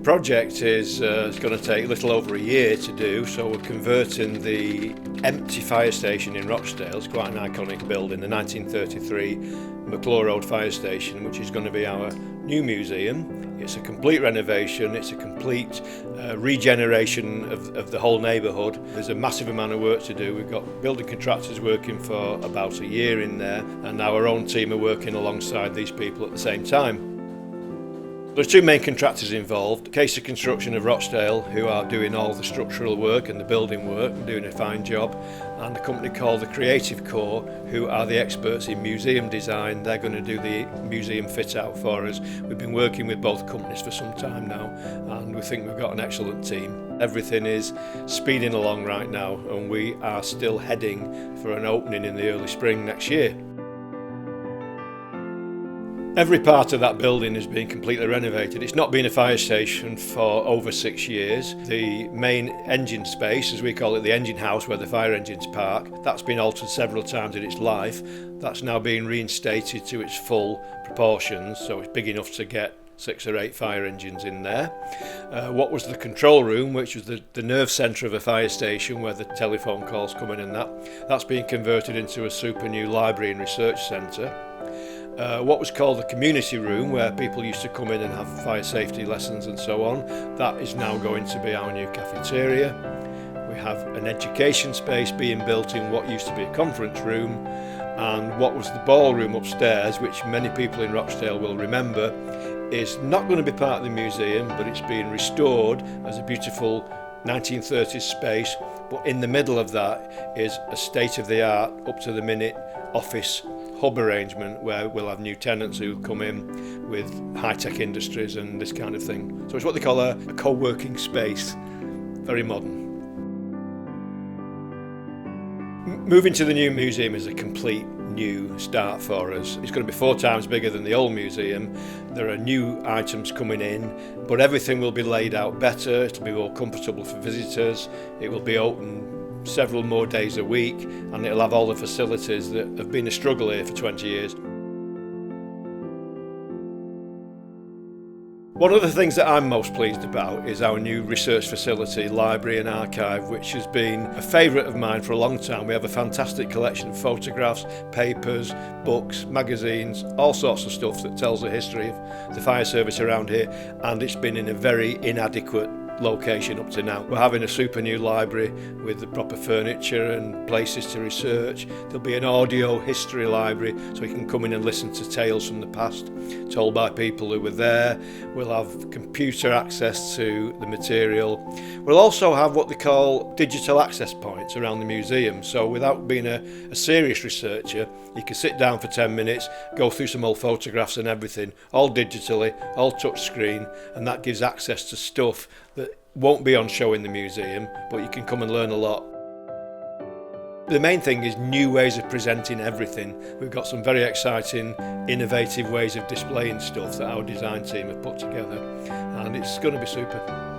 project is it's going to take a little over a year to do, so we're converting the empty fire station in Rochdale. It's quite an iconic building, the 1933 McClure Road Fire Station, which is going to be our new museum. It's a complete renovation, it's a complete regeneration of the whole neighbourhood. There's a massive amount of work to do. We've got building contractors working for about a year in there, and our own team are working alongside these people at the same time. There's two main contractors involved, Case of Construction of Rochdale, who are doing all the structural work and the building work and doing a fine job, and a company called the Creative Core, who are the experts in museum design. They're going to do the museum fit out for us. We've been working with both companies for some time now, and we think we've got an excellent team. Everything is speeding along right now, and we are still heading for an opening in the early spring next year. Every part of that building has been completely renovated. It's not been a fire station for over 6 years. The main engine space, as we call it, the engine house where the fire engines park, that's been altered several times in its life. That's now being reinstated to its full proportions, so it's big enough to get 6 or 8 fire engines in there. What was the control room, which was the nerve centre of a fire station where the telephone calls come in, and that's been converted into a super new library and research centre. What was called the community room, where people used to come in and have fire safety lessons and so on, that is now going to be our new cafeteria. We have an education space being built in what used to be a conference room, and what was the ballroom upstairs, which many people in Rochdale will remember, is not going to be part of the museum, but it's being restored as a beautiful 1930s space. But in the middle of that is a state-of-the-art, up-to-the-minute office hub arrangement where we'll have new tenants who come in with high-tech industries and this kind of thing. So it's what they call a co-working space, very modern. Moving to the new museum is a complete new start for us. It's going to be 4 times bigger than the old museum. There are new items coming in, but everything will be laid out better. It'll be more comfortable for visitors. It will be open several more days a week, and it'll have all the facilities that have been a struggle here for 20 years. One of the things that I'm most pleased about is our new research facility, library and archive, which has been a favourite of mine for a long time. We have a fantastic collection of photographs, papers, books, magazines, all sorts of stuff that tells the history of the fire service around here, and it's been in a very inadequate location up to now. We're having a super new library with the proper furniture and places to research. There'll be an audio history library so you can come in and listen to tales from the past told by people who were there. We'll have computer access to the material. We'll also have what they call digital access points around the museum, so without being a serious researcher, you can sit down for 10 minutes, go through some old photographs and everything, all digitally, all touch screen, and that gives access to stuff that won't be on show in the museum, but you can come and learn a lot. The main thing is new ways of presenting everything. We've got some very exciting, innovative ways of displaying stuff that our design team have put together, and it's going to be super.